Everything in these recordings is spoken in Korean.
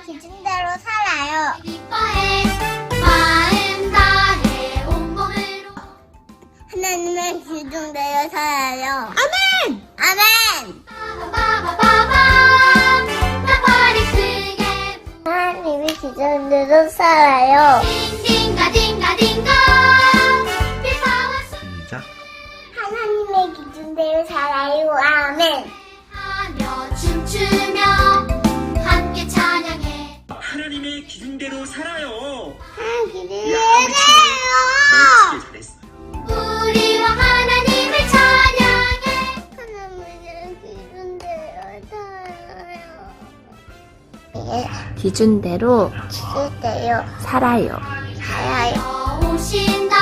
기준대로 살아요. 하나님의 기준대로 살아요. 아멘! 아멘! 하나님의 기준대로 살아요. 시작. 하나님의 기준대로 살아요. 아멘. 춤추며 함께 찬양해. 하나님의 기준대로 살아요. 기준대로 야, 잘했어. 우리와 하나님을 찬양해. 하나님의 기준대로 기준대로 살아요. 살아요. 살아요. 오신다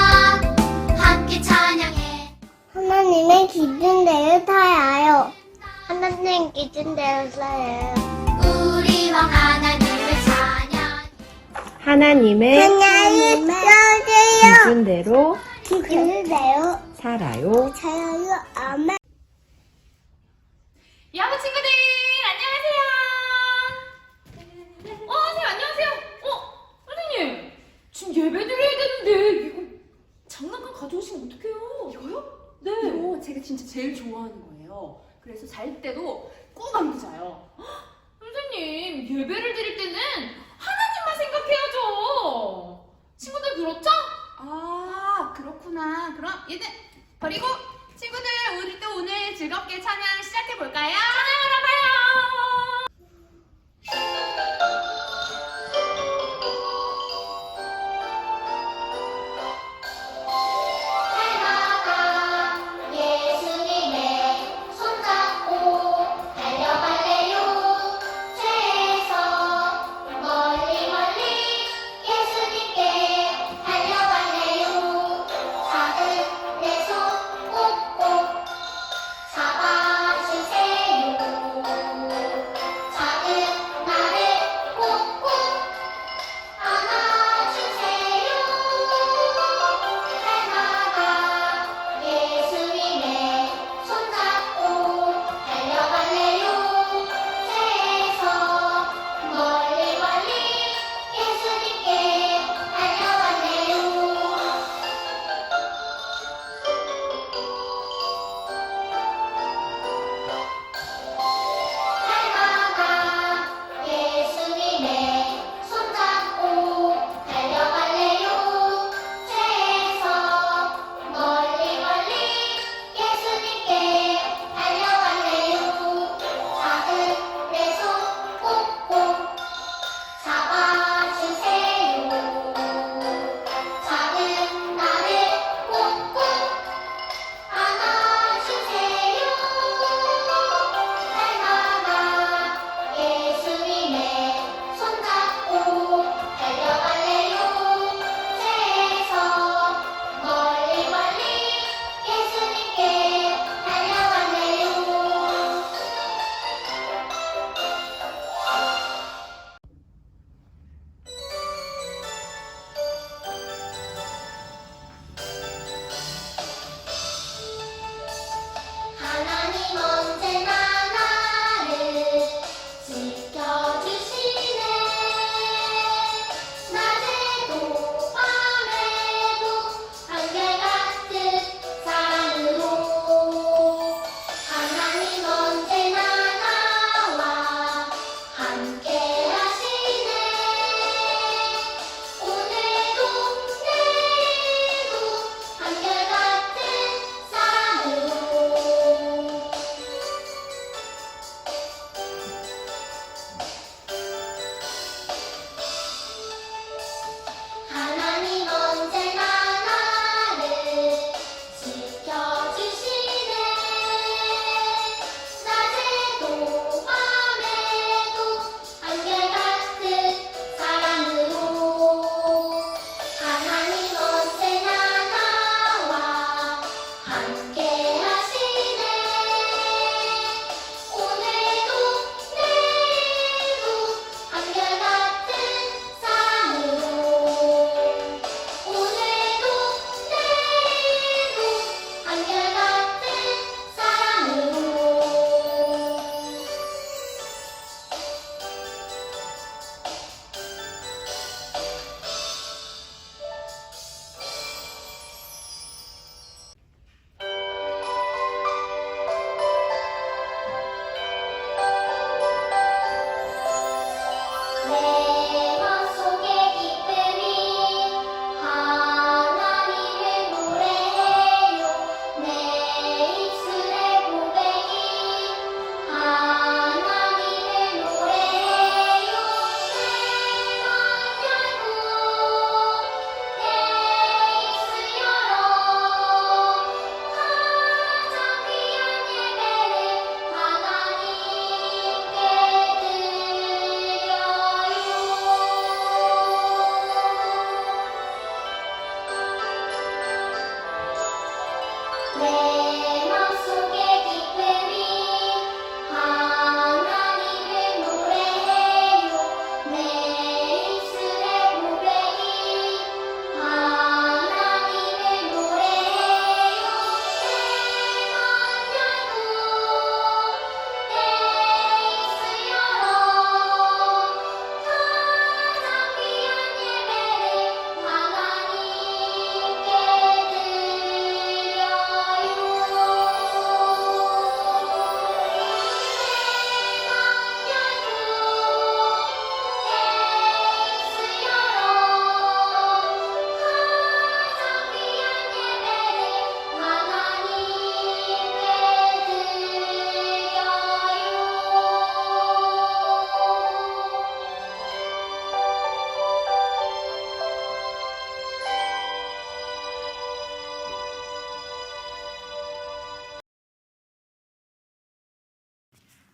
함께 찬양해. 하나님의 기준대로 살아요. 하나님 기준대로 살아요. 우리와 하나님을 찬양. 하나님의 하나님 기준대로 기준대로 살아요. 살아요. 아멘. 야구 친구들 안녕하세요. 선생님 안녕하세요. 선생님 지금 예배 드려야 되는데 이거 장난감 가져오시면 어떡해요? 이거요? 네. 이거 제가 진짜 제일 좋아하는 거예요. 그래서 잘 때도 꼭 안고 자요. 선생님 예배를 드릴 때는 하나님만 생각해야죠. 친구들 그렇죠? 아 그렇구나. 그럼 얘들 버리고 친구들 우리 또 오늘 즐겁게 찬양 시작해 볼까요? 찬양하러 가요. 해마다 예수님의 손잡고 달려갈래요. 죄에서 멀리 멀리 예수님께 달려갈래요. 작은 내 손 꼭꼭 잡아주세요.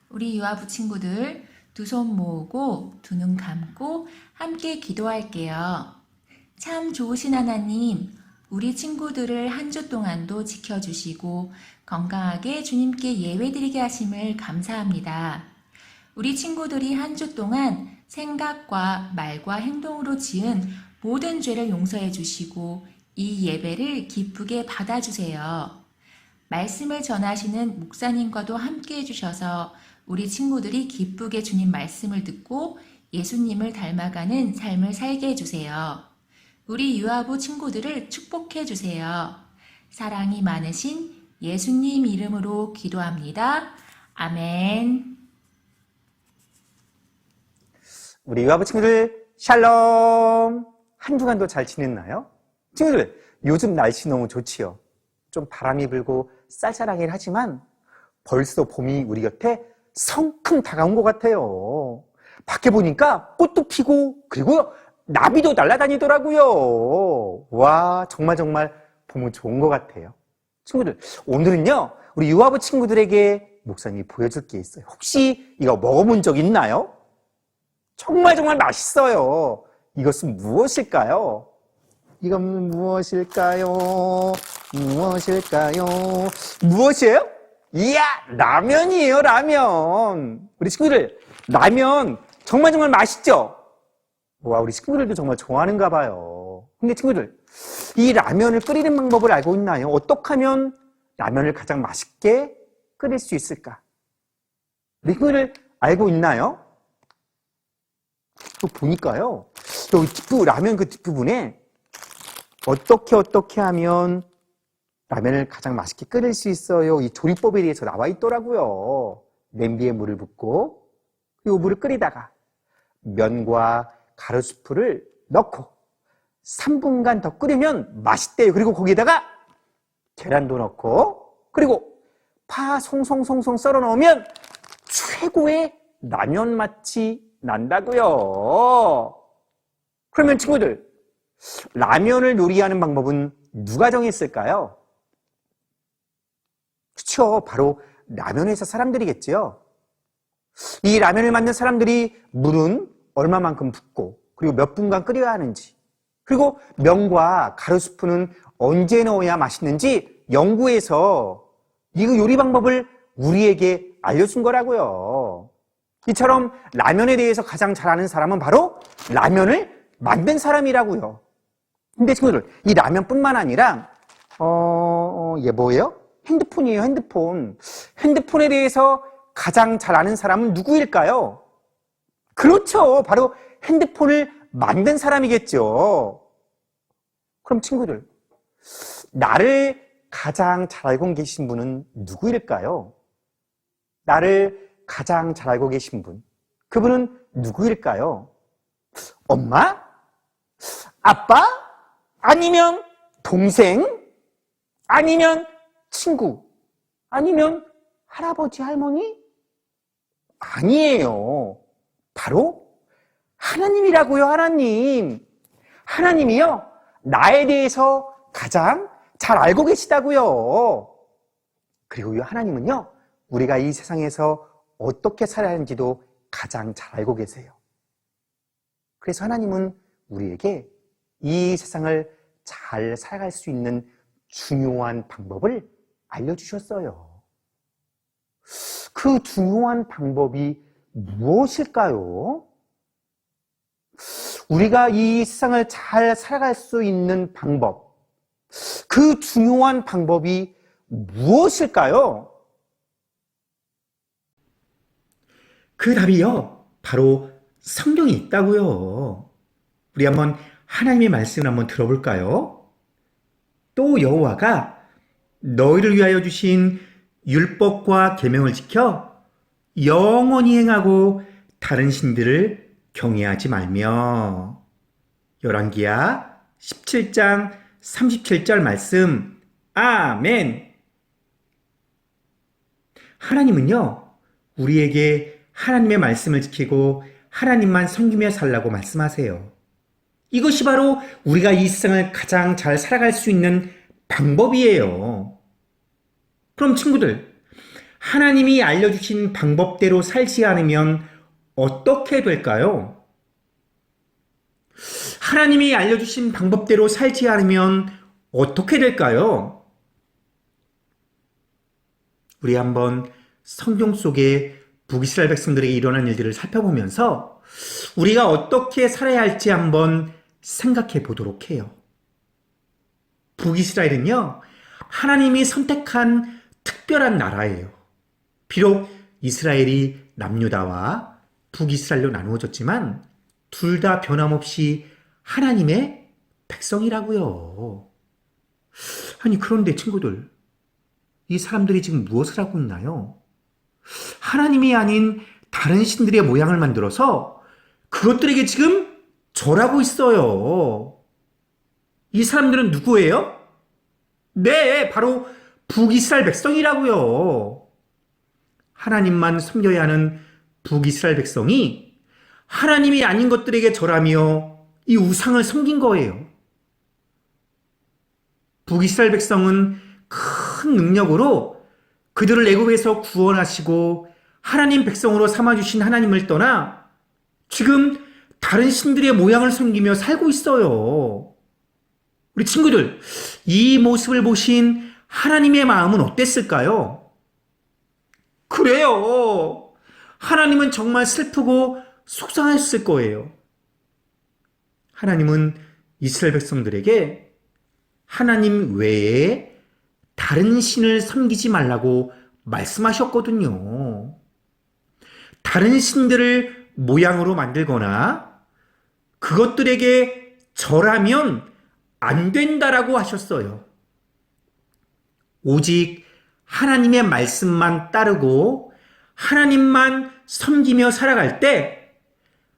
우리 유아부 친구들 두 손 모으고 두 눈 감고 함께 기도할게요. 참 좋으신 하나님, 우리 친구들을 한 주 동안도 지켜주시고 건강하게 주님께 예배드리게 하심을 감사합니다. 우리 친구들이 한 주 동안 생각과 말과 행동으로 지은 모든 죄를 용서해 주시고 이 예배를 기쁘게 받아주세요. 말씀을 전하시는 목사님과도 함께 해주셔서 우리 친구들이 기쁘게 주님 말씀을 듣고 예수님을 닮아가는 삶을 살게 해주세요. 우리 유아부 친구들을 축복해 주세요. 사랑이 많으신 예수님 이름으로 기도합니다. 아멘. 우리 유아부 친구들 샬롬. 한 주간도 잘 지냈나요? 친구들, 요즘 날씨 너무 좋지요. 좀 바람이 불고 쌀쌀하긴 하지만 벌써 봄이 우리 곁에 성큼 다가온 것 같아요. 밖에 보니까 꽃도 피고 그리고 나비도 날아다니더라고요. 와, 정말 봄은 좋은 것 같아요. 친구들, 오늘은요 우리 유아부 친구들에게 목사님이 보여줄 게 있어요. 혹시 이거 먹어본 적 있나요? 정말 맛있어요. 이것은 무엇일까요? 이건 무엇일까요? 무엇이에요? 이야, 라면이에요, 라면. 우리 친구들, 라면 정말 맛있죠? 와, 우리 친구들도 정말 좋아하는가 봐요. 근데 친구들, 이 라면을 끓이는 방법을 알고 있나요? 어떻게 하면 라면을 가장 맛있게 끓일 수 있을까? 우리 친구들 알고 있나요? 또 보니까요, 여기 라면 그 뒷부분에 어떻게 하면 라면을 가장 맛있게 끓일 수 있어요. 이 조리법에 대해서 나와 있더라고요. 냄비에 물을 붓고 이 물을 끓이다가 면과 가루수프를 넣고 3분간 더 끓이면 맛있대요. 그리고 거기에다가 계란도 넣고 그리고 파 송송송송 썰어 넣으면 최고의 라면 맛이 난다고요. 그러면 친구들, 라면을 요리하는 방법은 누가 정했을까요? 그쵸, 바로 라면 회사 사람들이겠지요. 이 라면을 만든 사람들이 물은 얼마만큼 붓고 그리고 몇 분간 끓여야 하는지 그리고 면과 가루수프는 언제 넣어야 맛있는지 연구해서 이 요리 방법을 우리에게 알려준 거라고요. 이처럼 라면에 대해서 가장 잘 아는 사람은 바로 라면을 만든 사람이라고요. 근데 친구들, 이 라면뿐만 아니라 얘 뭐예요? 핸드폰이에요, 핸드폰. 핸드폰에 대해서 가장 잘 아는 사람은 누구일까요? 그렇죠, 바로 핸드폰을 만든 사람이겠죠. 그럼 친구들, 나를 가장 잘 알고 계신 분은 누구일까요? 나를 가장 잘 알고 계신 분, 그분은 누구일까요? 엄마? 아빠? 아니면 동생? 아니면 친구? 아니면 할아버지, 할머니? 아니에요. 바로 하나님이라고요, 하나님. 하나님이요, 나에 대해서 가장 잘 알고 계시다고요. 그리고 이 하나님은요, 우리가 이 세상에서 어떻게 살아야 하는지도 가장 잘 알고 계세요. 그래서 하나님은 우리에게 이 세상을 잘 살아갈 수 있는 중요한 방법을 알려주셨어요. 그 중요한 방법이 무엇일까요? 우리가 이 세상을 잘 살아갈 수 있는 방법, 그 중요한 방법이 무엇일까요? 그 답이요, 바로 성경에 있다고요. 우리 한번 하나님의 말씀을 한번 들어볼까요? 또 여호와가 너희를 위하여 주신 율법과 계명을 지켜 영원히 행하고 다른 신들을 경외하지 말며. 열왕기야 17장 37절 말씀. 아멘. 하나님은요, 우리에게 하나님의 말씀을 지키고 하나님만 섬기며 살라고 말씀하세요. 이것이 바로 우리가 이 세상을 가장 잘 살아갈 수 있는 방법이에요. 그럼 친구들, 하나님이 알려주신 방법대로 살지 않으면 어떻게 될까요? 하나님이 알려주신 방법대로 살지 않으면 어떻게 될까요? 우리 한번 성경 속에 북이스라엘 백성들에게 일어난 일들을 살펴보면서 우리가 어떻게 살아야 할지 한번 생각해 보도록 해요. 북이스라엘은요, 하나님이 선택한 특별한 나라예요. 비록 이스라엘이 남유다와 북이스라엘로 나누어졌지만 둘 다 변함없이 하나님의 백성이라고요. 아니, 그런데 친구들, 이 사람들이 지금 무엇을 하고 있나요? 하나님이 아닌 다른 신들의 모양을 만들어서 그것들에게 지금 절하고 있어요. 이 사람들은 누구예요? 네, 바로 북이스라엘 백성이라고요. 하나님만 섬겨야 하는 북이스라엘 백성이 하나님이 아닌 것들에게 절하며 이 우상을 섬긴 거예요. 북이스라엘 백성은 큰 능력으로 그들을 애굽에서 구원하시고 하나님 백성으로 삼아주신 하나님을 떠나 지금 다른 신들의 모양을 섬기며 살고 있어요. 우리 친구들, 이 모습을 보신 하나님의 마음은 어땠을까요? 그래요. 하나님은 정말 슬프고 속상했을 거예요. 하나님은 이스라엘 백성들에게 하나님 외에 다른 신을 섬기지 말라고 말씀하셨거든요. 다른 신들을 모양으로 만들거나 그것들에게 절하면 안 된다라고 하셨어요. 오직 하나님의 말씀만 따르고 하나님만 섬기며 살아갈 때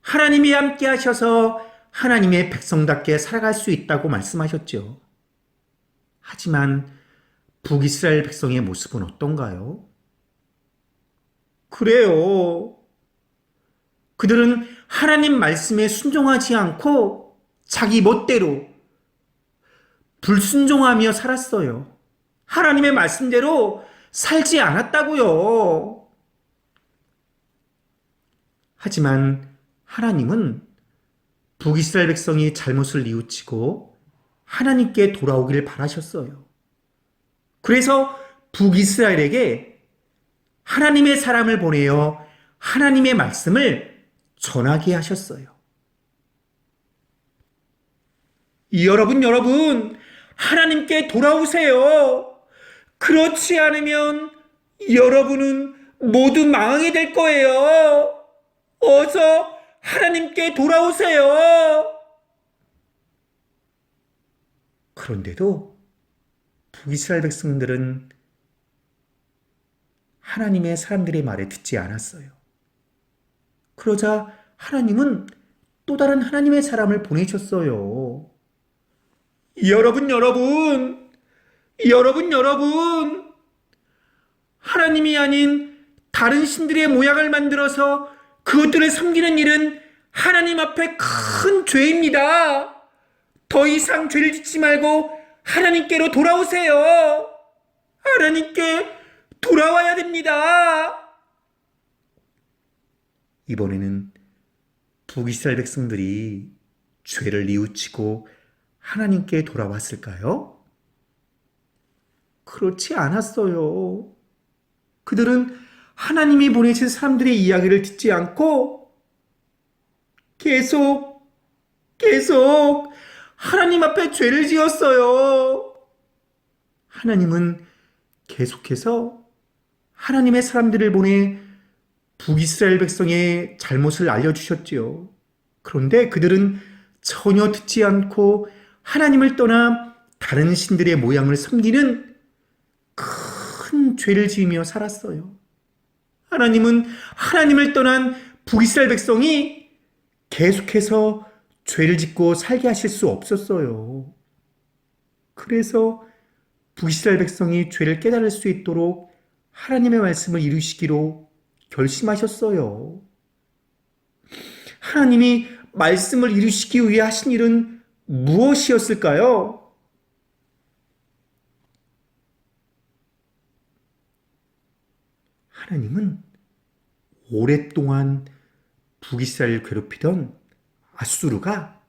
하나님이 함께 하셔서 하나님의 백성답게 살아갈 수 있다고 말씀하셨죠. 하지만 북이스라엘 백성의 모습은 어떤가요? 그래요. 그들은 하나님 말씀에 순종하지 않고 자기 멋대로 불순종하며 살았어요. 하나님의 말씀대로 살지 않았다고요. 하지만 하나님은 북이스라엘 백성이 잘못을 뉘우치고 하나님께 돌아오기를 바라셨어요. 그래서 북이스라엘에게 하나님의 사람을 보내어 하나님의 말씀을 전하게 하셨어요. 여러분, 하나님께 돌아오세요. 그렇지 않으면 여러분은 모두 망하게 될 거예요. 어서 하나님께 돌아오세요. 그런데도 북이스라엘 백성들은 하나님의 사람들의 말에 듣지 않았어요. 그러자 하나님은 또 다른 하나님의 사람을 보내셨어요. 여러분, 하나님이 아닌 다른 신들의 모양을 만들어서 그것들을 섬기는 일은 하나님 앞에 큰 죄입니다. 더 이상 죄를 짓지 말고 하나님께로 돌아오세요. 하나님께 돌아와야 됩니다. 이번에는 북이스라엘 백성들이 죄를 뉘우치고 하나님께 돌아왔을까요? 그렇지 않았어요. 그들은 하나님이 보내신 사람들의 이야기를 듣지 않고 계속 하나님 앞에 죄를 지었어요. 하나님은 계속해서 하나님의 사람들을 보내 북이스라엘 백성의 잘못을 알려주셨지요. 그런데 그들은 전혀 듣지 않고 하나님을 떠나 다른 신들의 모양을 섬기는 큰 죄를 지으며 살았어요. 하나님은 하나님을 떠난 북이스라엘 백성이 계속해서 죄를 짓고 살게 하실 수 없었어요. 그래서 북이스라엘 백성이 죄를 깨달을 수 있도록 하나님의 말씀을 이루시기로 결심하셨어요. 하나님이 말씀을 이루시기 위해 하신 일은 무엇이었을까요? 하나님은 오랫동안 북이스라엘을 괴롭히던 아수르가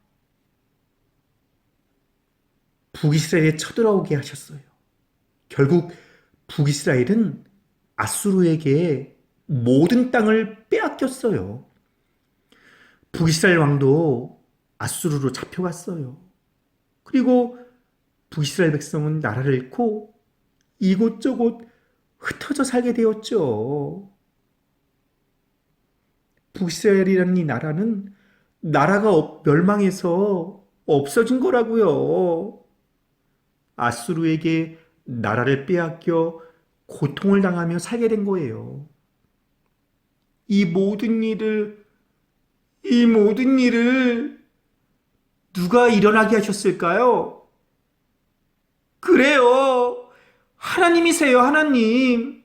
북이스라엘에 쳐들어오게 하셨어요. 결국 북이스라엘은 아수르에게 모든 땅을 빼앗겼어요. 북이스라엘 왕도 아수르로 잡혀갔어요. 그리고 북이스라엘 백성은 나라를 잃고 이곳저곳 흩어져 살게 되었죠. 북이스라엘이라는 이 나라는 나라가 멸망해서 없어진 거라고요. 아수르에게 나라를 빼앗겨 고통을 당하며 살게 된 거예요. 이 모든 일을 누가 일어나게 하셨을까요? 그래요. 하나님이세요, 하나님.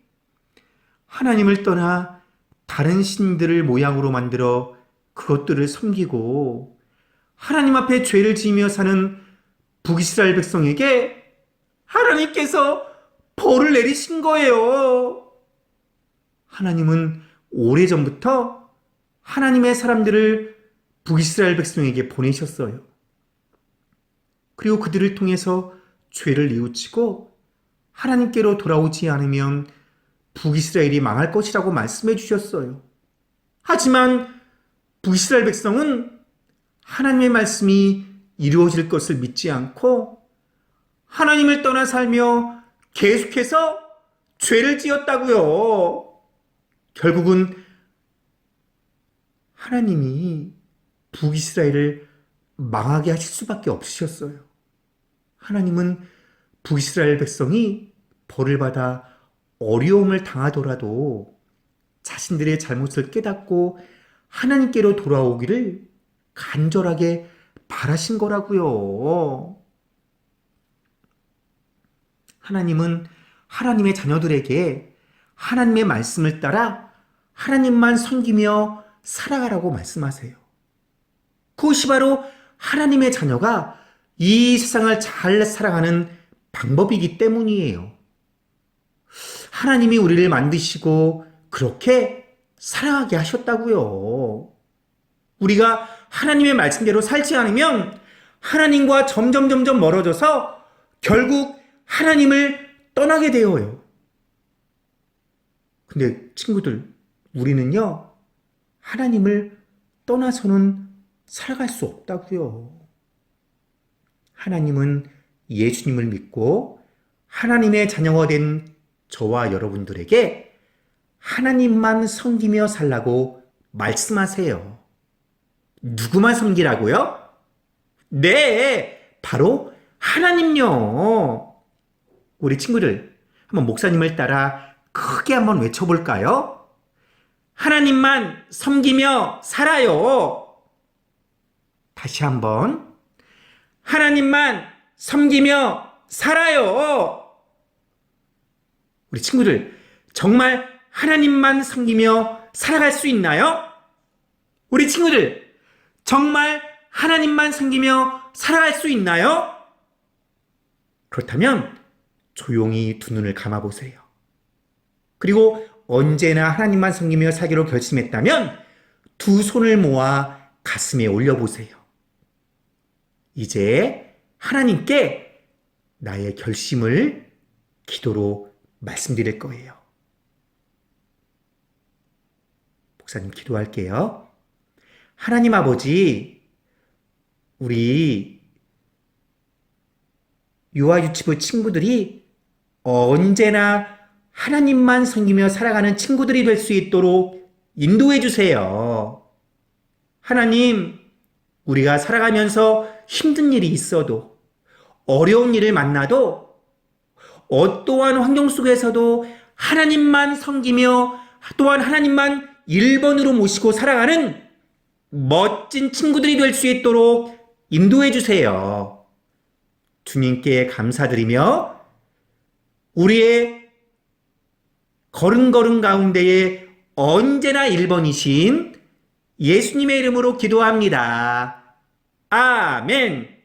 하나님을 떠나 다른 신들을 모양으로 만들어 그것들을 섬기고 하나님 앞에 죄를 지으며 사는 북이스라엘 백성에게 하나님께서 벌을 내리신 거예요. 하나님은 오래전부터 하나님의 사람들을 북이스라엘 백성에게 보내셨어요. 그리고 그들을 통해서 죄를 뉘우치고 하나님께로 돌아오지 않으면 북이스라엘이 망할 것이라고 말씀해 주셨어요. 하지만 북이스라엘 백성은 하나님의 말씀이 이루어질 것을 믿지 않고 하나님을 떠나 살며 계속해서 죄를 지었다고요. 결국은 하나님이 북이스라엘을 망하게 하실 수밖에 없으셨어요. 하나님은 북이스라엘 백성이 벌을 받아 어려움을 당하더라도 자신들의 잘못을 깨닫고 하나님께로 돌아오기를 간절하게 바라신 거라고요. 하나님은 하나님의 자녀들에게 하나님의 말씀을 따라 하나님만 섬기며 살아가라고 말씀하세요. 그것이 바로 하나님의 자녀가 이 세상을 잘 살아가는 방법이기 때문이에요. 하나님이 우리를 만드시고 그렇게 살아가게 하셨다고요. 우리가 하나님의 말씀대로 살지 않으면 하나님과 점점 멀어져서 결국 하나님을 떠나게 되어요. 근데 친구들, 우리는요, 하나님을 떠나서는 살아갈 수 없다고요. 하나님은 예수님을 믿고 하나님의 자녀가 된 저와 여러분들에게 하나님만 섬기며 살라고 말씀하세요. 누구만 섬기라고요? 네, 바로 하나님요. 우리 친구들, 한번 목사님을 따라 크게 한번 외쳐볼까요? 하나님만 섬기며 살아요. 다시 한번. 하나님만 섬기며 살아요. 우리 친구들, 정말 하나님만 섬기며 살아갈 수 있나요? 우리 친구들, 정말 하나님만 섬기며 살아갈 수 있나요? 그렇다면 조용히 두 눈을 감아보세요. 그리고 언제나 하나님만 섬기며 살기로 결심했다면 두 손을 모아 가슴에 올려보세요. 이제 하나님께 나의 결심을 기도로 말씀드릴 거예요. 목사님 기도할게요. 하나님 아버지, 우리 유아유치부 친구들이 언제나 하나님만 섬기며 살아가는 친구들이 될 수 있도록 인도해 주세요. 하나님, 우리가 살아가면서 힘든 일이 있어도, 어려운 일을 만나도, 어떠한 환경 속에서도 하나님만 섬기며 또한 하나님만 1번으로 모시고 살아가는 멋진 친구들이 될 수 있도록 인도해 주세요. 주님께 감사드리며 우리의 걸음걸음 가운데에 언제나 1번이신 예수님의 이름으로 기도합니다. 아멘.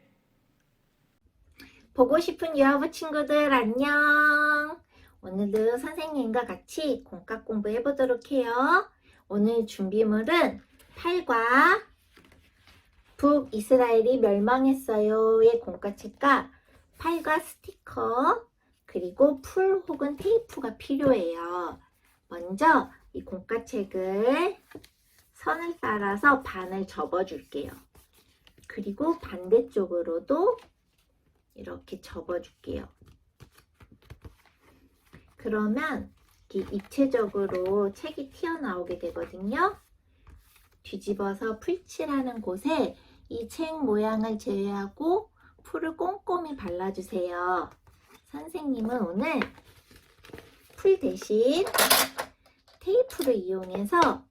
보고 싶은 유아부 친구들 안녕. 오늘도 선생님과 같이 공과 공부해 보도록 해요. 오늘 준비물은 8과 북이스라엘이 멸망했어요의 공과책과 8과 스티커 그리고 풀 혹은 테이프가 필요해요. 먼저 이 공과책을 선을 따라서 반을 접어줄게요. 그리고 반대쪽으로도 이렇게 접어줄게요. 그러면 이렇게 입체적으로 책이 튀어나오게 되거든요. 뒤집어서 풀칠하는 곳에 이 책 모양을 제외하고 풀을 꼼꼼히 발라주세요. 선생님은 오늘 풀 대신 테이프를 이용해서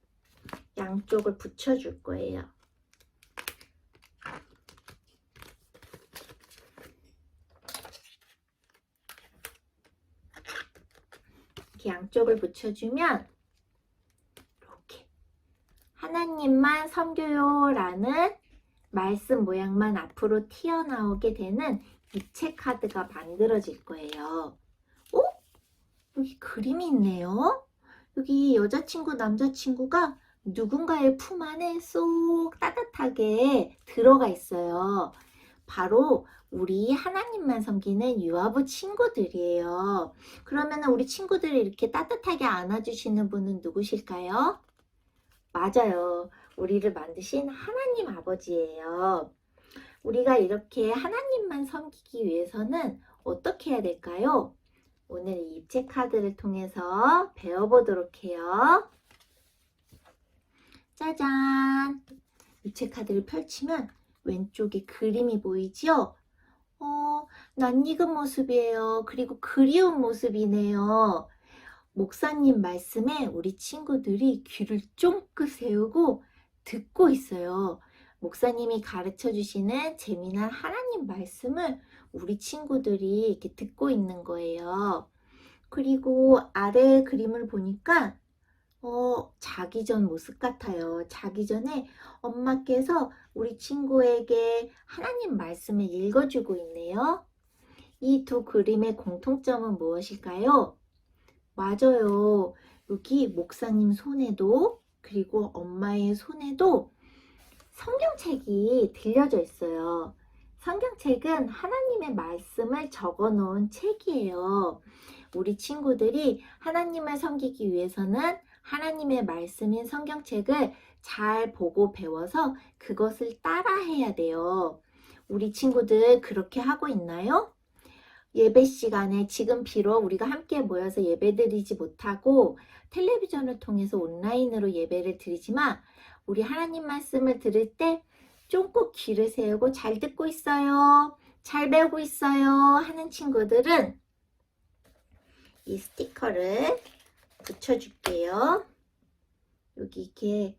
양쪽을 붙여줄 거예요. 이렇게 양쪽을 붙여주면 이렇게 하나님만 섬겨요라는 말씀 모양만 앞으로 튀어나오게 되는 입체 카드가 만들어질 거예요. 오? 여기 그림이 있네요. 여기 여자친구, 남자친구가 누군가의 품 안에 쏙 따뜻하게 들어가 있어요. 바로 우리 하나님만 섬기는 유아부 친구들이에요. 그러면 우리 친구들을 이렇게 따뜻하게 안아주시는 분은 누구실까요? 맞아요. 우리를 만드신 하나님 아버지예요. 우리가 이렇게 하나님만 섬기기 위해서는 어떻게 해야 될까요? 오늘 이 입체 카드를 통해서 배워보도록 해요. 짜잔! 입체 카드를 펼치면 왼쪽에 그림이 보이죠? 낯익은 모습이에요. 그리고 그리운 모습이네요. 목사님 말씀에 우리 친구들이 귀를 쫑긋 세우고 듣고 있어요. 목사님이 가르쳐 주시는 재미난 하나님 말씀을 우리 친구들이 이렇게 듣고 있는 거예요. 그리고 아래 그림을 보니까 자기 전 모습 같아요. 자기 전에 엄마께서 우리 친구에게 하나님 말씀을 읽어주고 있네요. 이 두 그림의 공통점은 무엇일까요? 맞아요. 여기 목사님 손에도 그리고 엄마의 손에도 성경책이 들려져 있어요. 성경책은 하나님의 말씀을 적어 놓은 책이에요. 우리 친구들이 하나님을 섬기기 위해서는 하나님의 말씀인 성경책을 잘 보고 배워서 그것을 따라해야 돼요. 우리 친구들 그렇게 하고 있나요? 예배 시간에 지금 비록 우리가 함께 모여서 예배드리지 못하고 텔레비전을 통해서 온라인으로 예배를 드리지만 우리 하나님 말씀을 들을 때 쫑긋 귀를 세우고 잘 듣고 있어요, 잘 배우고 있어요 하는 친구들은 이 스티커를 붙여줄게요. 여기 이렇게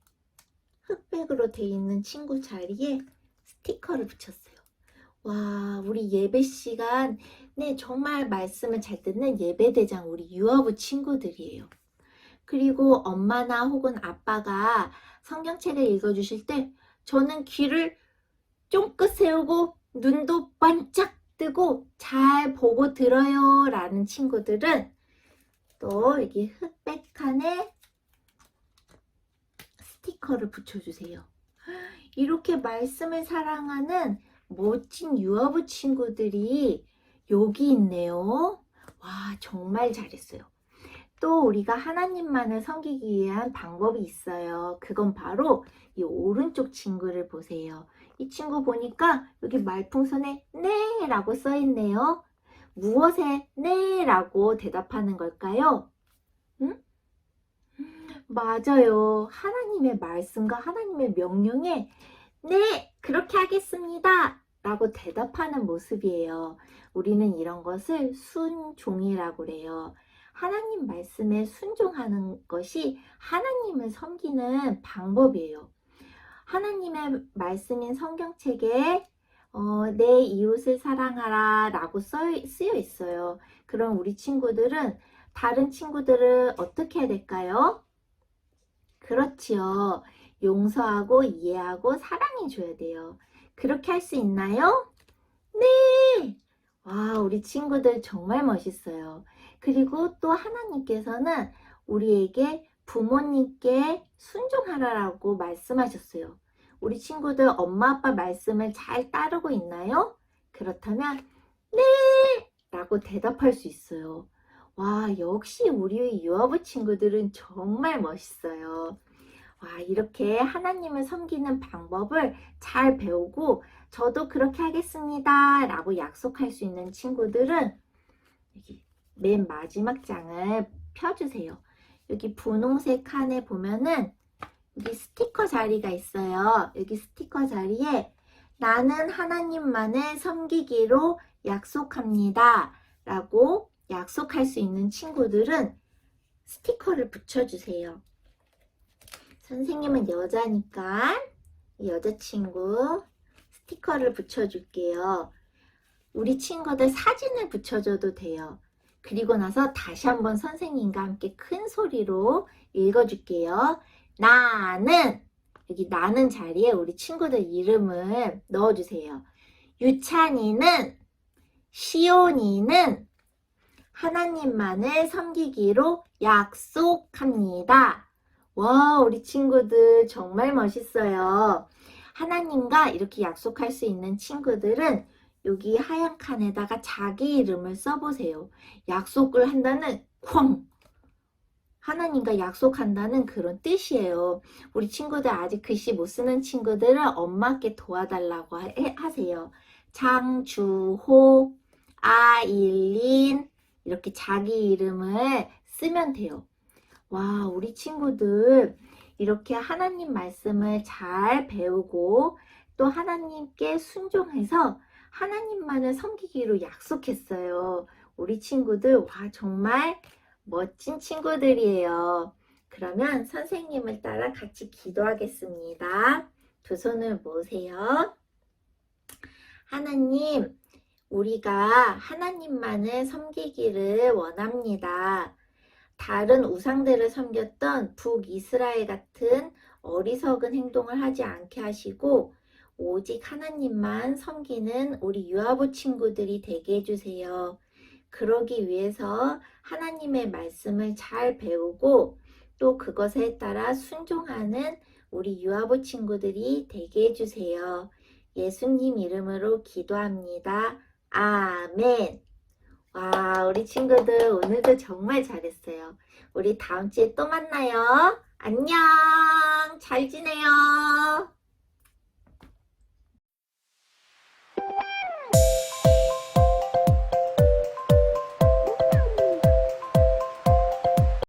흑백으로 되어 있는 친구 자리에 스티커를 붙였어요. 와, 우리 예배 시간에 정말 말씀을 잘 듣는 예배대장 우리 유아부 친구들이에요. 그리고 엄마나 혹은 아빠가 성경책을 읽어주실 때 저는 귀를 쫑긋 세우고 눈도 반짝 뜨고 잘 보고 들어요 라는 친구들은 또 여기 흑백 칸에 스티커를 붙여주세요. 이렇게 말씀을 사랑하는 멋진 유아부 친구들이 여기 있네요. 와, 정말 잘했어요. 또 우리가 하나님만을 섬기기 위한 방법이 있어요. 그건 바로 이 오른쪽 친구를 보세요. 이 친구 보니까 여기 말풍선에 네 라고 써 있네요. 무엇에 네 라고 대답하는 걸까요? 응? 맞아요. 하나님의 말씀과 하나님의 명령에 네, 그렇게 하겠습니다 라고 대답하는 모습이에요. 우리는 이런 것을 순종이라고 그래요. 하나님 말씀에 순종하는 것이 하나님을 섬기는 방법이에요. 하나님의 말씀인 성경책에 내 이웃을 사랑하라 라고 쓰여 있어요. 그럼 우리 친구들은 다른 친구들을 어떻게 해야 될까요? 그렇지요. 용서하고 이해하고 사랑해 줘야 돼요. 그렇게 할 수 있나요? 네! 와, 우리 친구들 정말 멋있어요. 그리고 또 하나님께서는 우리에게 부모님께 순종하라고 말씀하셨어요. 우리 친구들 엄마 아빠 말씀을 잘 따르고 있나요? 그렇다면 네! 라고 대답할 수 있어요. 와, 역시 우리 유아부 친구들은 정말 멋있어요. 와, 이렇게 하나님을 섬기는 방법을 잘 배우고 저도 그렇게 하겠습니다 라고 약속할 수 있는 친구들은 여기 맨 마지막 장을 펴주세요. 여기 분홍색 칸에 보면은 여기 스티커 자리가 있어요. 여기 스티커 자리에 나는 하나님만을 섬기기로 약속합니다 라고 약속할 수 있는 친구들은 스티커를 붙여주세요. 선생님은 여자니까 여자친구 스티커를 붙여줄게요. 우리 친구들 사진을 붙여줘도 돼요. 그리고 나서 다시 한번 선생님과 함께 큰 소리로 읽어줄게요. 나는, 여기 나는 자리에 우리 친구들 이름을 넣어주세요. 유찬이는, 시온이는 하나님만을 섬기기로 약속합니다. 와, 우리 친구들 정말 멋있어요. 하나님과 이렇게 약속할 수 있는 친구들은 여기 하얀 칸에다가 자기 이름을 써보세요. 약속을 한다는 쾅! 하나님과 약속한다는 그런 뜻이에요. 우리 친구들 아직 글씨 못 쓰는 친구들은 엄마께 도와달라고 하세요. 장주호, 아일린 이렇게 자기 이름을 쓰면 돼요. 와, 우리 친구들 이렇게 하나님 말씀을 잘 배우고 또 하나님께 순종해서 하나님만을 섬기기로 약속했어요. 우리 친구들 와 정말 멋진 친구들이에요. 그러면 선생님을 따라 같이 기도하겠습니다. 두 손을 모으세요. 하나님, 우리가 하나님만을 섬기기를 원합니다. 다른 우상들을 섬겼던 북이스라엘 같은 어리석은 행동을 하지 않게 하시고 오직 하나님만 섬기는 우리 유아부 친구들이 되게 해주세요. 그러기 위해서 하나님의 말씀을 잘 배우고 또 그것에 따라 순종하는 우리 유아부 친구들이 되게 해주세요. 예수님 이름으로 기도합니다. 아멘. 와, 우리 친구들 오늘도 정말 잘했어요. 우리 다음 주에 또 만나요. 안녕. 잘 지내요.